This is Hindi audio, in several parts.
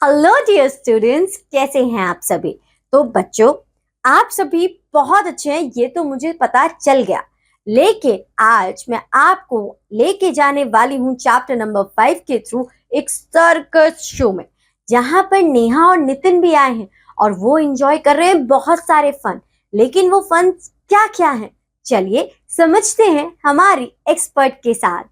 हेलो डियर स्टूडेंट्स, कैसे हैं आप सभी। तो बच्चों, आप सभी बहुत अच्छे हैं, ये तो मुझे पता चल गया। लेकिन आज मैं आपको लेके जाने वाली हूँ चैप्टर नंबर 5 के थ्रू एक सर्कस शो में, जहां पर नेहा और नितिन भी आए हैं और वो एंजॉय कर रहे हैं बहुत सारे फन। लेकिन वो फन क्या क्या है, चलिए समझते हैं हमारी एक्सपर्ट के साथ।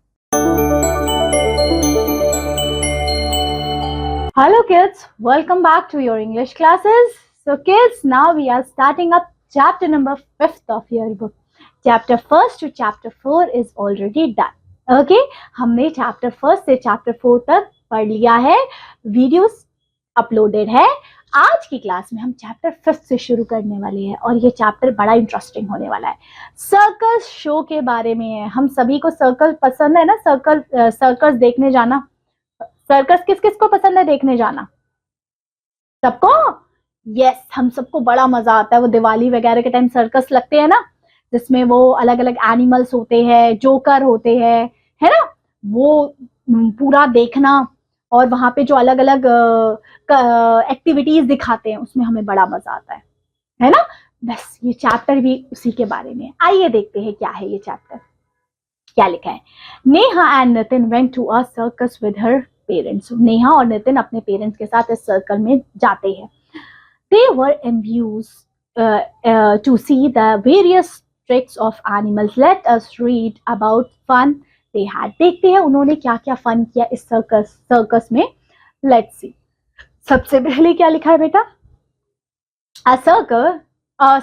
Hello kids, welcome back to your English classes. So kids, now we are starting up chapter number 5th of your book. Chapter 1st to chapter 4 is already done. Okay, हमने chapter 1st से chapter 4 तक पढ़ लिया है, वीडियोस अपलोडेड है। आज की क्लास में हम चैप्टर 5th से शुरू करने वाले हैं और ये चैप्टर बड़ा इंटरेस्टिंग होने वाला है। सर्कस शो के बारे में है। हम सभी को सर्कस पसंद है ना, सर्कस देखने जाना। सर्कस किस किस को पसंद है देखने जाना? सबको? यस, हम सबको बड़ा मजा आता है। वो दिवाली वगैरह के टाइम सर्कस लगते हैं ना, जिसमें वो अलग अलग एनिमल्स होते हैं, जोकर होते हैं, है ना, वो पूरा देखना और वहां पे जो अलग अलग एक्टिविटीज दिखाते हैं उसमें हमें बड़ा मजा आता है ना। बस ये चैप्टर भी उसी के बारे में। आइए देखते हैं क्या है ये चैप्टर, क्या लिखा है। Neha and Nitin went to a circus with her parents. Neha और नितिन अपने पेरेंट्स के साथ इस सर्कल में जाते हैं। दे वर amused to see the various tricks of animals. Let us read about fun they had. देखते हैं उन्होंने क्या क्या फन किया इस सर्कस में। Let's see. सबसे पहले क्या लिखा है बेटा? A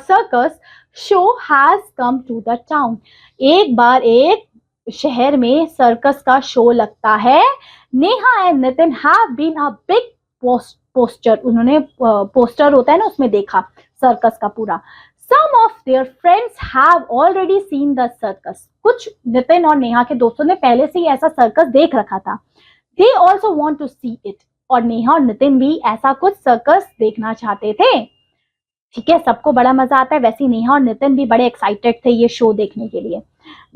circus show has come to the town. एक बार एक शहर में सर्कस का शो लगता है। Neha and Nitin have been a big poster. उन्होंने पोस्टर होता है ना, उसमें देखा सर्कस का पूरा। Some of their friends have already seen the circus. कुछ नितिन और नेहा के दोस्तों ने पहले से ही ऐसा सर्कस देख रखा था। They also want to see it. और नेहा और नितिन भी ऐसा कुछ सर्कस देखना चाहते थे। ठीक है, सबको बड़ा मजा आता है। वैसे नेहा और नितिन भी बड़े एक्साइटेड थे ये शो देखने के लिए।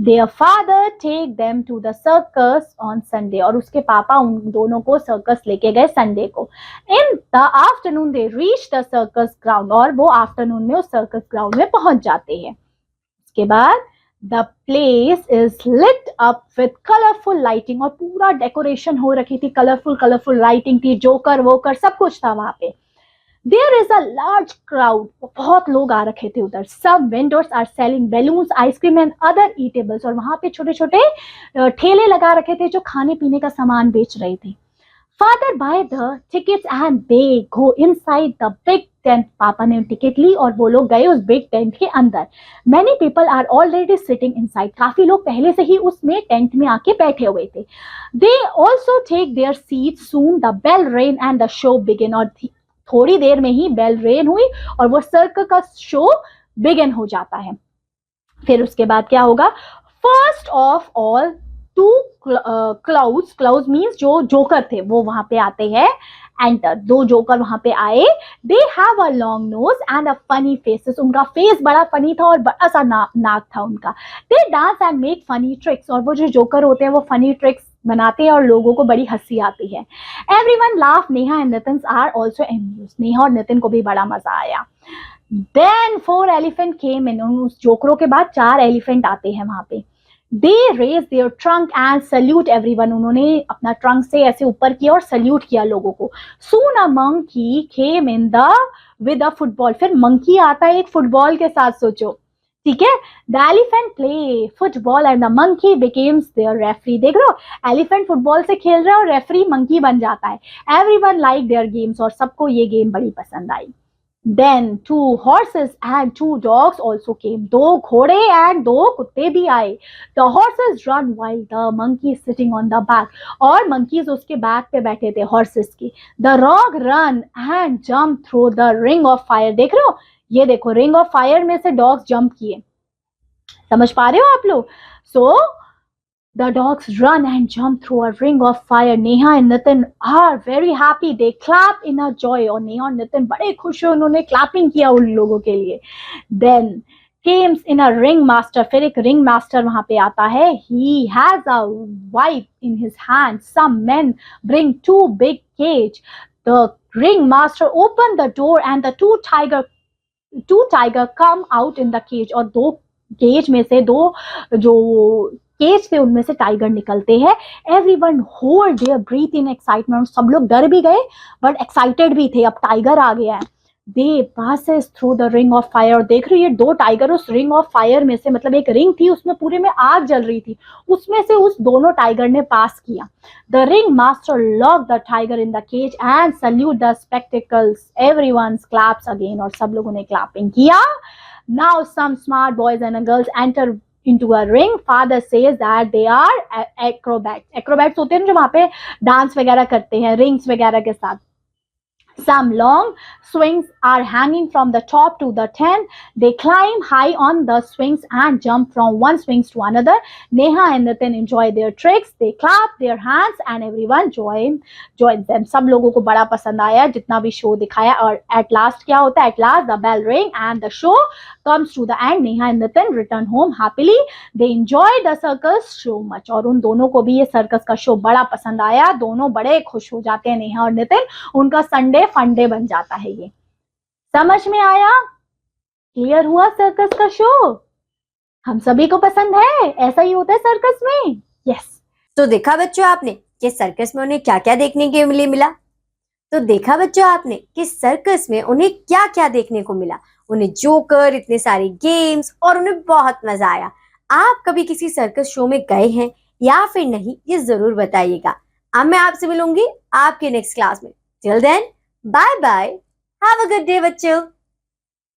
Their father take them to the circus on Sunday. और उसके पापा उन दोनों को सर्कस लेके गए संडे को। In the afternoon they reach the circus ground. और वो आफ्टरनून में उस सर्कस ग्राउंड में पहुंच जाते हैं। उसके बाद The place is lit up with colorful lighting. और पूरा डेकोरेशन हो रखी थी, कलरफुल लाइटिंग थी, जोकर वोकर सब कुछ था वहां पे। There is a large crowd. बहुत लोग आ रखे थे उधर। Some vendors are selling balloons, ice cream and other eatables. और वहां पे छोटे छोटे ठेले लगा रखे थे जो खाने पीने का सामान बेच रहे थे। Father buy the tickets and they go inside the big tent. पापा ने टिकट ली और वो लोग गए उस बिग टेंट के अंदर। Many people are already sitting inside. काफी लोग पहले से ही उसमें टेंट में आके बैठे हुए थे। They also take their seats. Soon the bell rang and the show began. और थोड़ी देर में ही बेल रेन हुई और वो सर्कस का शो बिगिन हो जाता है। फिर उसके बाद क्या होगा? First of all two clouds means जो जोकर थे वो वहां पे आते हैं। एंटर, दो जोकर वहां पे आए। They have a long nose and a funny faces. उनका फेस बड़ा फनी था और बड़ा सा नाक था उनका। They dance and make funny tricks. और वो जो जोकर होते हैं वो फनी ट्रिक्स बनाते हैं और लोगों को बड़ी हंसी आती है। Everyone laugh. Neha and Nitin are also amused. Neha और नितिन को भी बड़ा मजा आया। Then 4 elephant came in. उस जोकरों के बाद 4 एलिफेंट आते हैं वहां पे। They raised their trunk and salute everyone. उन्होंने अपना ट्रंक से ऐसे ऊपर किया और सल्यूट किया लोगों को। Soon a monkey came in with a football. फिर मंकी आता है एक फुटबॉल के साथ, सोचो, ठीक है। The elephant play football and the monkey becomes their referee. देख रहे हो, एलिफेंट फुटबॉल से खेल रहा है और रेफरी मंकी बन जाता है। Everyone liked their games. और सबको ये गेम बड़ी पसंद आई। Then 2 horses and 2 dogs also came. 2 घोड़े and 2 कुत्ते भी आए। The horses run while the monkey is sitting on the back. और monkeys उसके बैक पे बैठे थे horses की। The dog run and jump through the ring of fire. देख रहे हो, ये देखो रिंग ऑफ फायर में से डॉग्स जंप किए। समझ पा रहे हो आप लोग? So the dogs run and jump through a ring of fire. Neha and Nitin are very happy. They clap in a joy. और नेहा और नितिन बड़े खुश हुए, उन्होंने क्लैपिंग किया उन लोगों के लिए। Then comes in a ring master. फिर एक रिंग मास्टर वहां पे आता है। He has a whip in his hand. Some men bring 2 big cage. The ringmaster opened the door and the two tiger come out in the cage. और दो केज में से दो जो केज थे उनमें से टाइगर निकलते हैं. Everyone hold their breath in excitement. सब लोग डर भी गए बट एक्साइटेड भी थे, अब टाइगर आ गया है. They passes through the ring of fire. देख रही है दो टाइगर उस रिंग ऑफ फायर में से, मतलब एक रिंग थी उसमें पूरे में आग जल रही थी, उसमें से उस दोनों टाइगर ने पास किया. The ring master lock the tiger in the cage and salute the spectacles. Everyone claps again. और सब लोगों ने क्लैपिंग किया. Now some smart boys and girls enter into a ring. Father says that they are acrobats. Acrobats होते हैं ना जो वहां पे डांस वगैरह करते हैं रिंग्स वगैरह के साथ. Some long swings are hanging from the top to the tent. They climb high on the swings and jump from one swings to another. Neha and Nitin enjoy their tricks. They clap their hands and everyone joins them. सब लोगों को बड़ा पसंद आया जितना भी शो दिखाया. और at last क्या होता है? At last the bell ring and the show comes to the end. Neha and Nitin return home happily. They enjoyed the circus so much. और उन दोनों को भी ये सर्कस का शो बड़ा पसंद आया. दोनों बड़े खुश हो जाते हैं नेहा और नितिन. उनका संडे फंडे बन जाता है. ये समझ में आया? क्लियर हुआ सर्कस का शो? हम सभी को पसंद है. ऐसा ही होता है सर्कस में. यस. तो देखा बच्चों आपने कि सर्कस में उन्हें क्या क्या देखने के लिए मिला. तो देखा बच्चों आपने कि सर्कस में उन्हें क्या क्या देखने को मिला. उन्हें जोकर, इतने सारे गेम्स और उन्हें बहुत मजा आया. आप कभी किसी सर्कस शो में गए हैं या फिर नहीं, ये जरूर बताइएगा. अब मैं आपसे मिलूंगी आपके नेक्स्ट क्लास में. Till then, bye bye. Have a good day बच्चों.